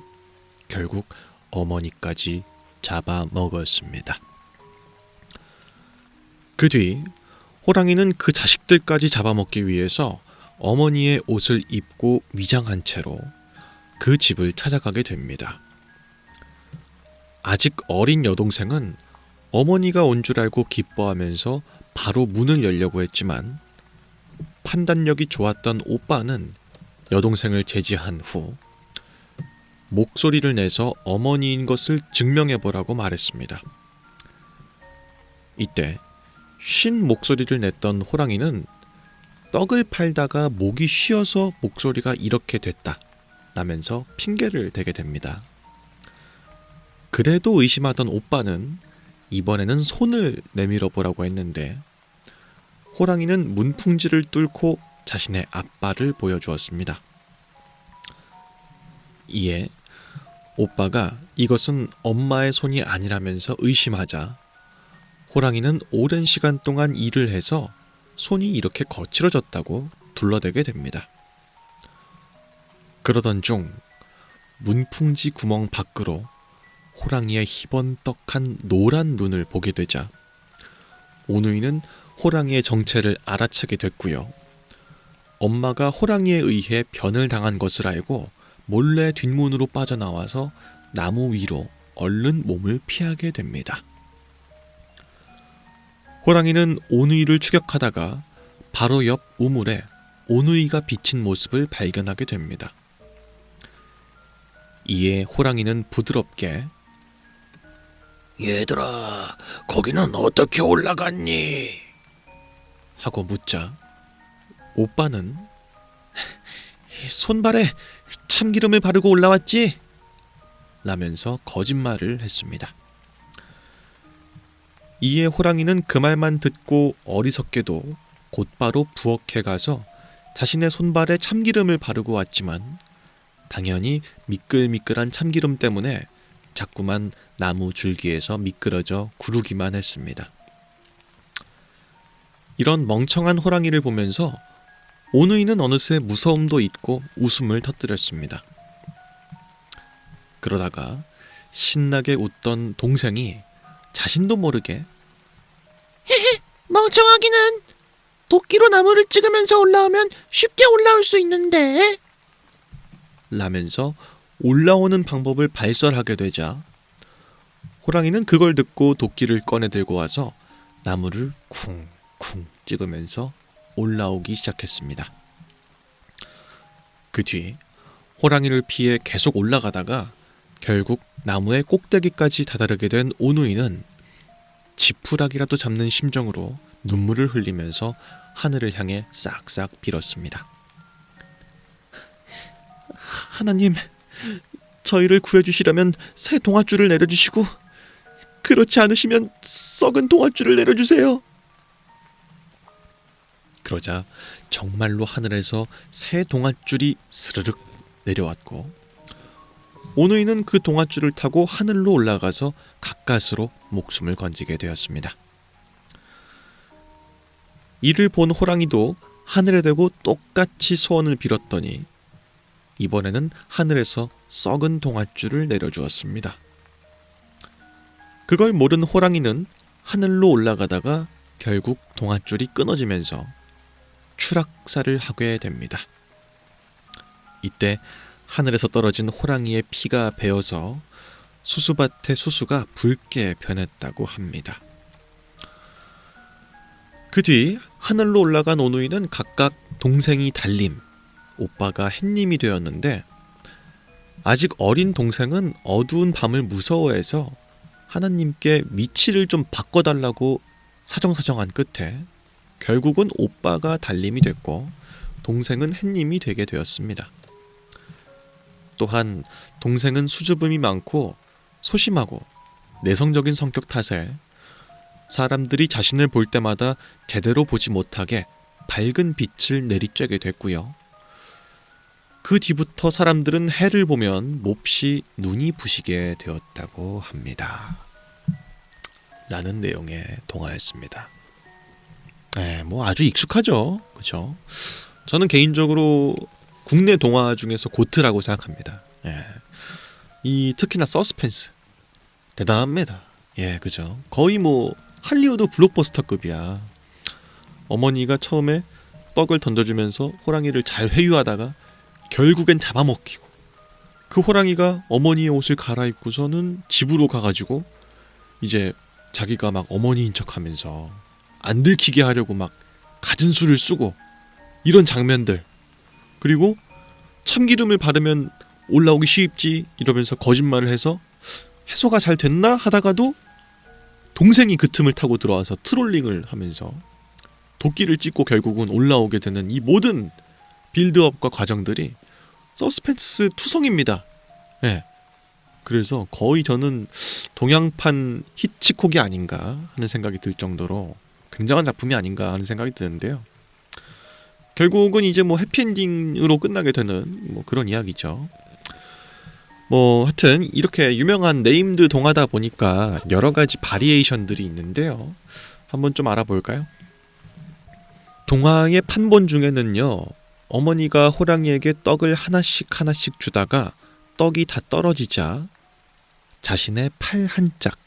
결국 어머니까지 잡아먹었습니다. 그 뒤 호랑이는 그 자식들까지 잡아먹기 위해서 어머니의 옷을 입고 위장한 채로 그 집을 찾아가게 됩니다. 아직 어린 여동생은 어머니가 온 줄 알고 기뻐하면서 바로 문을 열려고 했지만 판단력이 좋았던 오빠는 여동생을 제지한 후 목소리를 내서 어머니인 것을 증명해보라고 말했습니다. 이때 쉰 목소리를 냈던 호랑이는 떡을 팔다가 목이 쉬어서 목소리가 이렇게 됐다 라면서 핑계를 대게 됩니다. 그래도 의심하던 오빠는 이번에는 손을 내밀어 보라고 했는데 호랑이는 문풍지를 뚫고 자신의 앞발을 보여주었습니다. 이에 오빠가 이것은 엄마의 손이 아니라면서 의심하자 호랑이는 오랜 시간 동안 일을 해서 손이 이렇게 거칠어졌다고 둘러대게 됩니다. 그러던 중 문풍지 구멍 밖으로 호랑이의 희번떡한 노란 눈을 보게 되자 오누이는 호랑이의 정체를 알아채게 됐고요. 엄마가 호랑이에 의해 변을 당한 것을 알고 몰래 뒷문으로 빠져나와서 나무 위로 얼른 몸을 피하게 됩니다. 호랑이는 오누이를 추격하다가 바로 옆 우물에 오누이가 비친 모습을 발견하게 됩니다. 이에 호랑이는 부드럽게 얘들아, 거기는 어떻게 올라갔니? 하고 묻자 오빠는 손발에 참기름을 바르고 올라왔지? 라면서 거짓말을 했습니다. 이에 호랑이는 그 말만 듣고 어리석게도 곧바로 부엌에 가서 자신의 손발에 참기름을 바르고 왔지만 당연히 미끌미끌한 참기름 때문에 자꾸만 나무 줄기에서 미끄러져 구르기만 했습니다. 이런 멍청한 호랑이를 보면서 오누이는 어느새 무서움도 잊고 웃음을 터뜨렸습니다. 그러다가 신나게 웃던 동생이 자신도 모르게 멍청하기는 도끼로 나무를 찍으면서 올라오면 쉽게 올라올 수 있는데 라면서 올라오는 방법을 발설하게 되자 호랑이는 그걸 듣고 도끼를 꺼내 들고 와서 나무를 쿵쿵 찍으면서 올라오기 시작했습니다. 그 뒤 호랑이를 피해 계속 올라가다가 결국 나무의 꼭대기까지 다다르게 된 오누이는 지푸라기라도 잡는 심정으로 눈물을 흘리면서 하늘을 향해 싹싹 빌었습니다. 하나님, 저희를 구해주시려면 새 동아줄을 내려주시고 그렇지 않으시면 썩은 동아줄을 내려주세요. 그러자 정말로 하늘에서 새 동아줄이 스르륵 내려왔고 오누이는 그 동아줄을 타고 하늘로 올라가서 가까스로 목숨을 건지게 되었습니다. 이를 본 호랑이도 하늘에 대고 똑같이 소원을 빌었더니 이번에는 하늘에서 썩은 동아줄을 내려주었습니다. 그걸 모른 호랑이는 하늘로 올라가다가 결국 동아줄이 끊어지면서 추락사를 하게 됩니다. 이때 하늘에서 떨어진 호랑이의 피가 배어서 수수밭의 수수가 붉게 변했다고 합니다. 그 뒤 하늘로 올라간 오누이는 각각 동생이 달님, 오빠가 햇님이 되었는데 아직 어린 동생은 어두운 밤을 무서워해서 하나님께 위치를 좀 바꿔달라고 사정사정한 끝에 결국은 오빠가 달님이 됐고 동생은 햇님이 되게 되었습니다. 또한 동생은 수줍음이 많고 소심하고 내성적인 성격 탓에 사람들이 자신을 볼 때마다 제대로 보지 못하게 밝은 빛을 내리쬐게 됐고요. 그 뒤부터 사람들은 해를 보면 몹시 눈이 부시게 되었다고 합니다. 라는 내용의 동화였습니다. 네, 뭐 아주 익숙하죠. 그렇죠? 저는 개인적으로 국내 동화 중에서 고트라고 생각합니다. 예. 이 특히나 서스펜스 대단합니다. 예, 그죠? 거의 뭐 할리우드 블록버스터급이야. 어머니가 처음에 떡을 던져주면서 호랑이를 잘 회유하다가 결국엔 잡아먹히고 그 호랑이가 어머니의 옷을 갈아입고서는 집으로 가가지고 이제 자기가 막 어머니인 척하면서 안 들키게 하려고 막 갖은 수를 쓰고 이런 장면들, 그리고 참기름을 바르면 올라오기 쉽지 이러면서 거짓말을 해서 해소가 잘 됐나 하다가도 동생이 그 틈을 타고 들어와서 트롤링을 하면서 도끼를 찍고 결국은 올라오게 되는 이 모든 빌드업과 과정들이 서스펜스 투성입니다. 네. 그래서 거의 저는 동양판 히치콕이 아닌가 하는 생각이 들 정도로 굉장한 작품이 아닌가 하는 생각이 드는데요. 결국은 이제 뭐 해피엔딩으로 끝나게 되는 뭐 그런 이야기죠. 뭐 하여튼 이렇게 유명한 네임드 동화다 보니까 여러 가지 바리에이션들이 있는데요. 한번 좀 알아볼까요? 동화의 판본 중에는요, 어머니가 호랑이에게 떡을 하나씩 주다가 떡이 다 떨어지자 자신의 팔 한 짝,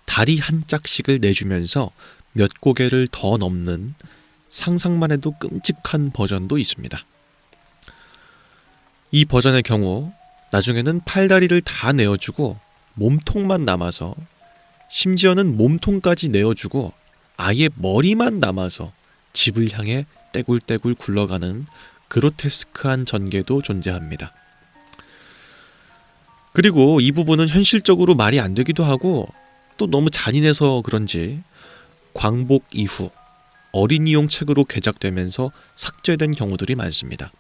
다리 한 짝씩을 내주면서 몇 고개를 더 넘는 상상만 해도 끔찍한 버전도 있습니다. 이 버전의 경우 나중에는 팔다리를 다 내어주고 몸통만 남아서, 심지어는 몸통까지 내어주고 아예 머리만 남아서 집을 향해 떼굴떼굴 굴러가는 그로테스크한 전개도 존재합니다. 그리고 이 부분은 현실적으로 말이 안 되기도 하고 또 너무 잔인해서 그런지 광복 이후 어린이용 책으로 개작되면서 삭제된 경우들이 많습니다.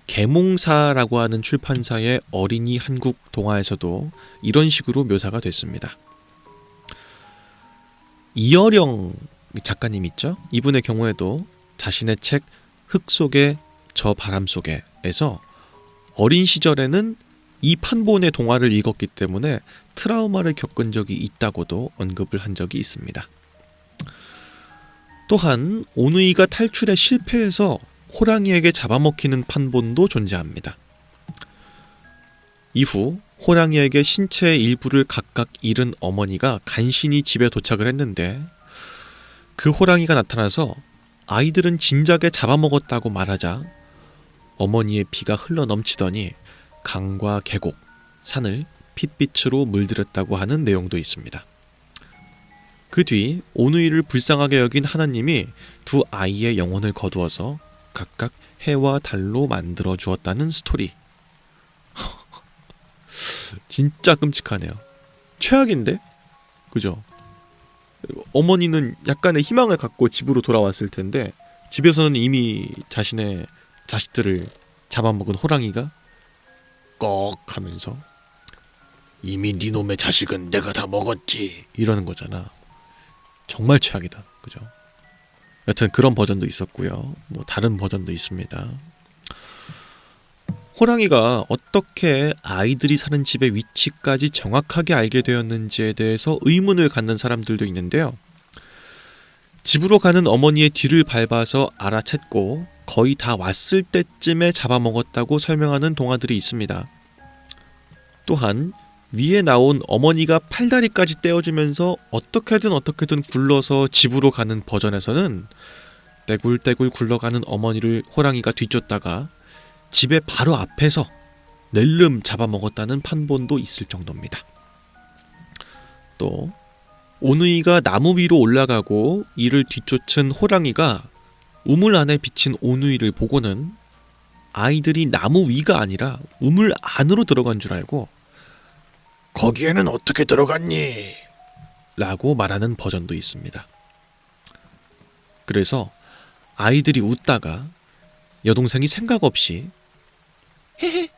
계몽사라고 하는 출판사의 어린이 한국 동화에서도 이런 식으로 묘사가 됐습니다. 이어령 작가님 있죠? 이분의 경우에도 자신의 책 흙 속에 저 바람 속에에서 어린 시절에는 이 판본의 동화를 읽었기 때문에 트라우마를 겪은 적이 있다고도 언급을 한 적이 있습니다. 또한 오누이가 탈출에 실패해서 호랑이에게 잡아먹히는 판본도 존재합니다. 이후 호랑이에게 신체의 일부를 각각 잃은 어머니가 간신히 집에 도착을 했는데 그 호랑이가 나타나서 아이들은 진작에 잡아먹었다고 말하자 어머니의 피가 흘러 넘치더니 강과 계곡, 산을 핏빛으로 물들였다고 하는 내용도 있습니다. 그 뒤 오누이를 불쌍하게 여긴 하나님이 두 아이의 영혼을 거두어서 각각 해와 달로 만들어 주었다는 스토리. 진짜 끔찍하네요. 최악인데? 그죠? 어머니는 약간의 희망을 갖고 집으로 돌아왔을 텐데 집에서는 이미 자신의 자식들을 잡아먹은 호랑이가 꺽 하면서 이미 네 놈의 자식은 내가 다 먹었지. 이러는 거잖아. 정말 최악이다. 그죠? 여튼 그런 버전도 있었고요. 뭐 다른 버전도 있습니다. 호랑이가 어떻게 아이들이 사는 집의 위치까지 정확하게 알게 되었는지에 대해서 의문을 갖는 사람들도 있는데요. 집으로 가는 어머니의 뒤를 밟아서 알아챘고 거의 다 왔을 때쯤에 잡아먹었다고 설명하는 동화들이 있습니다. 또한 위에 나온 어머니가 팔다리까지 떼어주면서 어떻게든 굴러서 집으로 가는 버전에서는 떼굴떼굴 굴러가는 어머니를 호랑이가 뒤쫓다가 집의 바로 앞에서 낼름 잡아먹었다는 판본도 있을 정도입니다. 또 오누이가 나무 위로 올라가고 이를 뒤쫓은 호랑이가 우물 안에 비친 오누이를 보고는 아이들이 나무 위가 아니라 우물 안으로 들어간 줄 알고 거기에는 어떻게 들어갔니? 라고 말하는 버전도 있습니다. 그래서 아이들이 웃다가 여동생이 생각 없이 헤헤,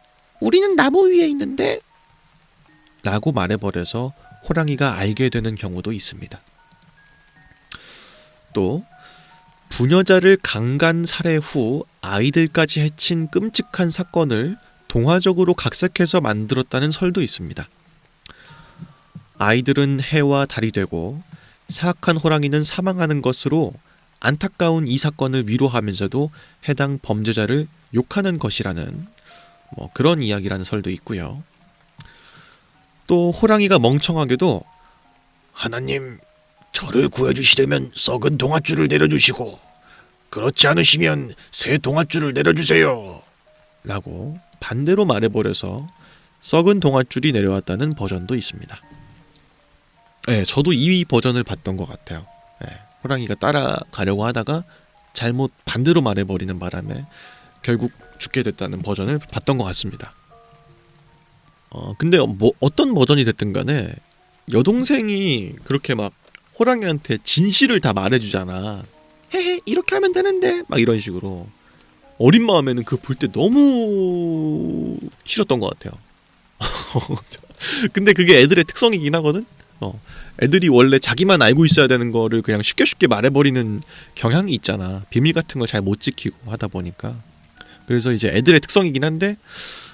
우리는 나무 위에 있는데? 라고 말해버려서 호랑이가 알게 되는 경우도 있습니다. 또 부녀자를 강간 살해 후 아이들까지 해친 끔찍한 사건을 동화적으로 각색해서 만들었다는 설도 있습니다. 아이들은 해와 달이 되고 사악한 호랑이는 사망하는 것으로 안타까운 이 사건을 위로하면서도 해당 범죄자를 욕하는 것이라는 그런 이야기라는 설도 있고요. 또 호랑이가 멍청하게도 하나님, 저를 구해주시려면 썩은 동아줄을 내려주시고 그렇지 않으시면 새 동아줄을 내려주세요 라고 반대로 말해버려서 썩은 동아줄이 내려왔다는 버전도 있습니다. 네, 저도 이 버전을 봤던 것 같아요. 네, 호랑이가 따라가려고 하다가 잘못 반대로 말해버리는 바람에 결국 죽게 됐다는 버전을 봤던 것 같습니다. 근데 어떤 버전이 됐든 간에 여동생이 그렇게 막 호랑이한테 진실을 다 말해주잖아. 헤헤, 이렇게 하면 되는데 막 이런 식으로. 어린 마음에는 그거 볼 때 너무 싫었던 것 같아요. 근데 그게 애들의 특성이긴 하거든. 애들이 원래 자기만 알고 있어야 되는 거를 그냥 쉽게 말해버리는 경향이 있잖아. 비밀 같은 걸 잘 못 지키고 하다 보니까. 그래서 이제 애들의 특성이긴 한데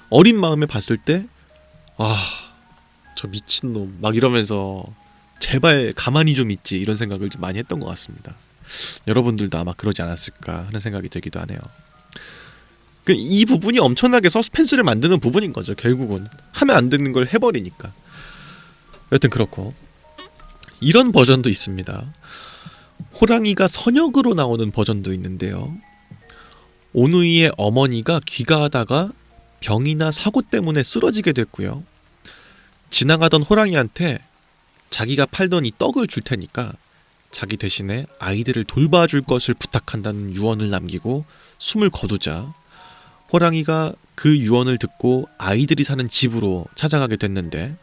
어린 마음에 봤을 때 저 미친놈 막 이러면서 제발 가만히 좀 있지 이런 생각을 좀 많이 했던 것 같습니다. 여러분들도 아마 그러지 않았을까 하는 생각이 들기도 하네요. 이 부분이 엄청나게 서스펜스를 만드는 부분인 거죠. 결국은 하면 안 되는 걸 해버리니까. 여튼 그렇고 이런 버전도 있습니다. 호랑이가 선역으로 나오는 버전도 있는데요. 오누이의 어머니가 귀가하다가 병이나 사고 때문에 쓰러지게 됐고요. 지나가던 호랑이한테 자기가 팔던 이 떡을 줄 테니까 자기 대신에 아이들을 돌봐줄 것을 부탁한다는 유언을 남기고 숨을 거두자 호랑이가 그 유언을 듣고 아이들이 사는 집으로 찾아가게 됐는데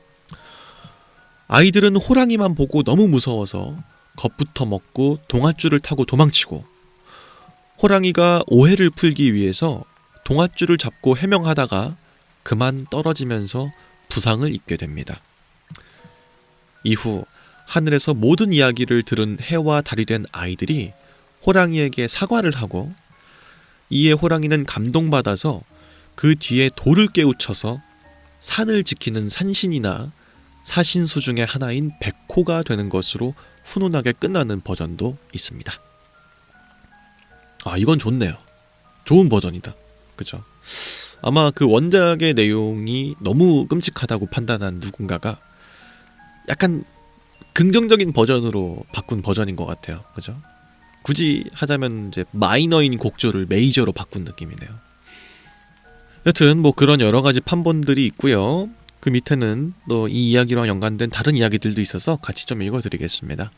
아이들은 호랑이만 보고 너무 무서워서 겁부터 먹고 동아줄을 타고 도망치고 호랑이가 오해를 풀기 위해서 동아줄을 잡고 해명하다가 그만 떨어지면서 부상을 입게 됩니다. 이후 하늘에서 모든 이야기를 들은 해와 달이 된 아이들이 호랑이에게 사과를 하고 이에 호랑이는 감동받아서 그 뒤에 돌을 깨우쳐서 산을 지키는 산신이나 사신수 중의 하나인 백호가 되는 것으로 훈훈하게 끝나는 버전도 있습니다. 이건 좋네요. 좋은 버전이다. 그죠? 아마 그 원작의 내용이 너무 끔찍하다고 판단한 누군가가 약간 긍정적인 버전으로 바꾼 버전인 것 같아요. 그죠? 굳이 하자면 이제 마이너인 곡조를 메이저로 바꾼 느낌이네요. 여튼 그런 여러 가지 판본들이 있고요. 그 밑에는 또 이 이야기랑 연관된 다른 이야기들도 있어서 같이 좀 읽어드리겠습니다.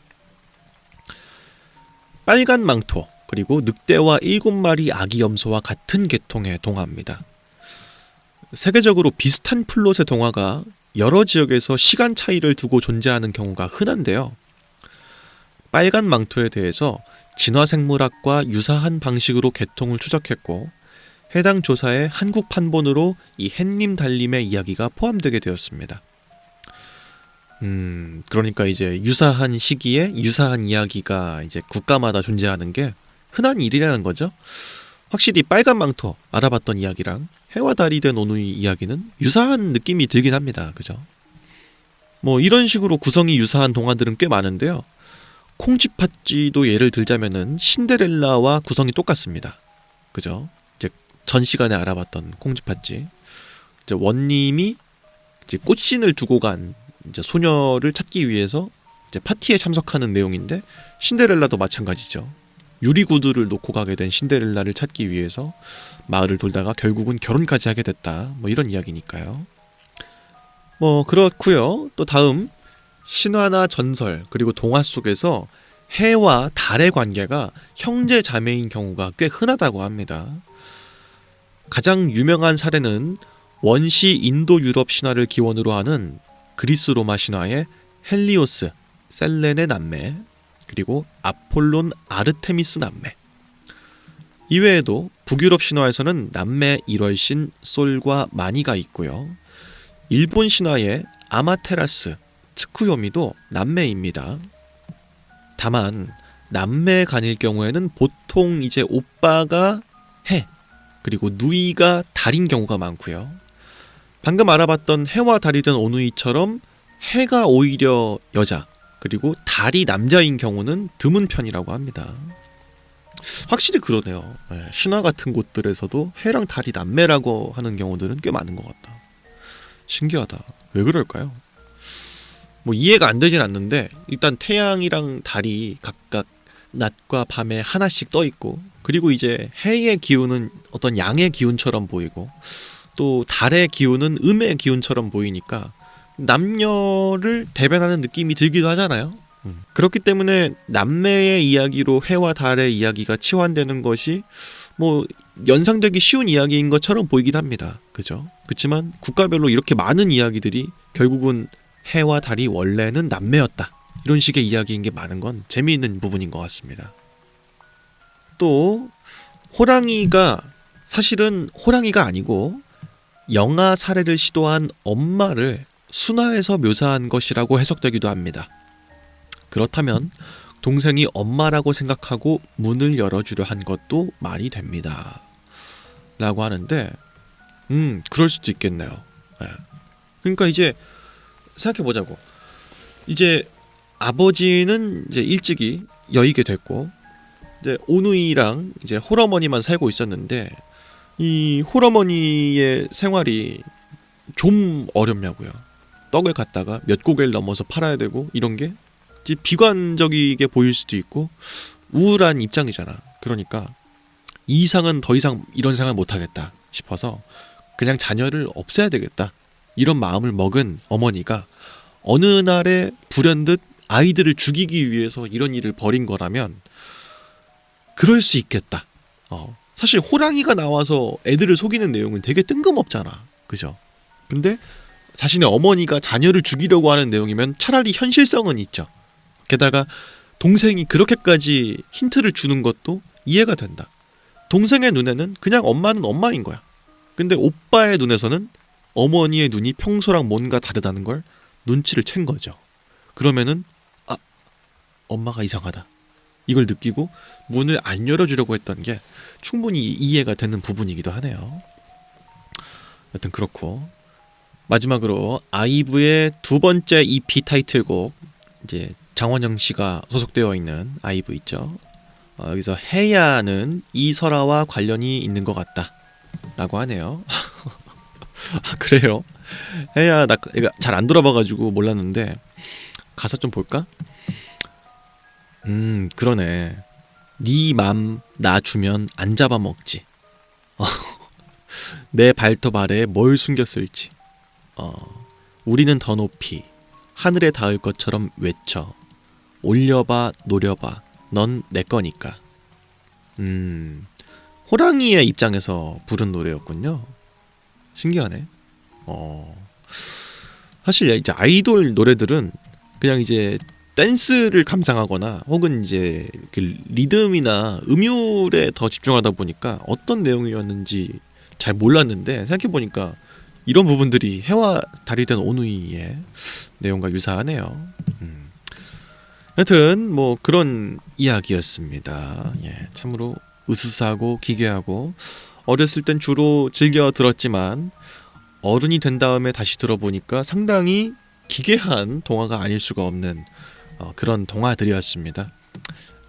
빨간 망토 그리고 늑대와 7마리 아기 염소와 같은 계통의 동화입니다. 세계적으로 비슷한 플롯의 동화가 여러 지역에서 시간 차이를 두고 존재하는 경우가 흔한데요. 빨간 망토에 대해서 진화생물학과 유사한 방식으로 계통을 추적했고 해당 조사의 한국 판본으로 이 햇님 달님의 이야기가 포함되게 되었습니다. 그러니까 이제 유사한 시기에 유사한 이야기가 이제 국가마다 존재하는 게 흔한 일이라는 거죠. 확실히 빨간 망토 알아봤던 이야기랑 해와 달이 된 오누이 이야기는 유사한 느낌이 들긴 합니다. 그죠? 뭐 이런 식으로 구성이 유사한 동화들은 꽤 많은데요. 콩쥐팥쥐도 예를 들자면은 신데렐라와 구성이 똑같습니다. 그죠? 이제 전 시간에 알아봤던 콩쥐팥쥐. 이제 원님이 이제 꽃신을 두고 간 이제 소녀를 찾기 위해서 이제 파티에 참석하는 내용인데, 신데렐라도 마찬가지죠. 유리구두를 놓고 가게 된 신데렐라를 찾기 위해서 마을을 돌다가 결국은 결혼까지 하게 됐다. 뭐 이런 이야기니까요. 뭐 그렇고요. 또 다음, 신화나 전설 그리고 동화 속에서 해와 달의 관계가 형제 자매인 경우가 꽤 흔하다고 합니다. 가장 유명한 사례는 원시 인도 유럽 신화를 기원으로 하는 그리스 로마 신화의 헬리오스, 셀렌의 남매, 그리고 아폴론 아르테미스 남매. 이외에도 북유럽 신화에서는 남매 일월신 솔과 마니가 있고요. 일본 신화의 아마테라스, 츠쿠요미도 남매입니다. 다만 남매 간일 경우에는 보통 이제 오빠가 해, 그리고 누이가 달인 경우가 많고요. 방금 알아봤던 해와 달이 된 오누이처럼 해가 오히려 여자, 그리고 달이 남자인 경우는 드문 편이라고 합니다. 확실히 그러네요. 신화 같은 곳들에서도 해랑 달이 남매라고 하는 경우들은 꽤 많은 것 같다. 신기하다. 왜 그럴까요? 뭐 이해가 안 되진 않는데, 일단 태양이랑 달이 각각 낮과 밤에 하나씩 떠 있고, 그리고 이제 해의 기운은 어떤 양의 기운처럼 보이고, 또 달의 기운은 음의 기운처럼 보이니까 남녀를 대변하는 느낌이 들기도 하잖아요. 그렇기 때문에 남매의 이야기로 해와 달의 이야기가 치환되는 것이 뭐 연상되기 쉬운 이야기인 것처럼 보이긴 합니다. 그죠? 그렇지만 국가별로 이렇게 많은 이야기들이 결국은 해와 달이 원래는 남매였다, 이런 식의 이야기인 게 많은 건 재미있는 부분인 것 같습니다. 또 호랑이가 사실은 호랑이가 아니고 영아 살해를 시도한 엄마를 순화해서 묘사한 것이라고 해석되기도 합니다. 그렇다면 동생이 엄마라고 생각하고 문을 열어주려 한 것도 말이 됩니다. 라고 하는데, 그럴 수도 있겠네요. 그러니까 이제 생각해보자고. 이제 아버지는 이제 일찍이 여의게 됐고, 이제 오누이랑 이제 홀어머니만 살고 있었는데, 이 홀어머니의 생활이 좀 어렵냐고요. 떡을 갖다가 몇 고개를 넘어서 팔아야 되고, 이런 게 비관적이게 보일 수도 있고 우울한 입장이잖아. 그러니까 이 이상은 더 이상 이런 생활 못하겠다 싶어서 그냥 자녀를 없애야 되겠다, 이런 마음을 먹은 어머니가 어느 날에 불현듯 아이들을 죽이기 위해서 이런 일을 벌인 거라면 그럴 수 있겠다. 사실 호랑이가 나와서 애들을 속이는 내용은 되게 뜬금없잖아. 그죠? 근데 자신의 어머니가 자녀를 죽이려고 하는 내용이면 차라리 현실성은 있죠. 게다가 동생이 그렇게까지 힌트를 주는 것도 이해가 된다. 동생의 눈에는 그냥 엄마는 엄마인 거야. 근데 오빠의 눈에서는 어머니의 눈이 평소랑 뭔가 다르다는 걸 눈치를 챈 거죠. 그러면은 엄마가 이상하다, 이걸 느끼고 문을 안 열어주려고 했던 게 충분히 이해가 되는 부분이기도 하네요. 여튼 그렇고, 마지막으로 아이브의 두 번째 EP 타이틀곡, 이제 장원영 씨가 소속되어 있는 아이브 있죠. 여기서 해야는 이설아와 관련이 있는 것 같다 라고 하네요. 그래요? 해야 나 잘 안 들어봐가지고 몰랐는데 가사 좀 볼까? 그러네. 네 맘 나 주면 안 잡아먹지. 내 발톱 아래에 뭘 숨겼을지. 우리는 더 높이 하늘에 닿을 것처럼 외쳐. 올려봐 노려봐 넌 내 거니까. 호랑이의 입장에서 부른 노래였군요. 신기하네. 사실 이제 아이돌 노래들은 그냥 이제 댄스를 감상하거나 혹은 이제 그 리듬이나 음율에 더 집중하다 보니까 어떤 내용이었는지 잘 몰랐는데, 생각해보니까 이런 부분들이 해와 달이 된 오누이의 내용과 유사하네요. 하여튼 뭐 그런 이야기였습니다. 예, 참으로 으스스하고 기괴하고 어렸을 땐 주로 즐겨 들었지만 어른이 된 다음에 다시 들어보니까 상당히 기괴한 동화가 아닐 수가 없는 그런 동화들이었습니다.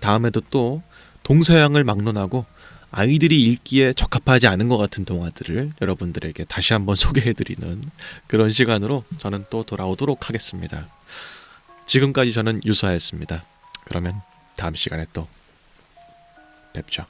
다음에도 또 동서양을 막론하고 아이들이 읽기에 적합하지 않은 것 같은 동화들을 여러분들에게 다시 한번 소개해드리는 그런 시간으로 저는 또 돌아오도록 하겠습니다. 지금까지 저는 유서였습니다. 그러면 다음 시간에 또 뵙죠.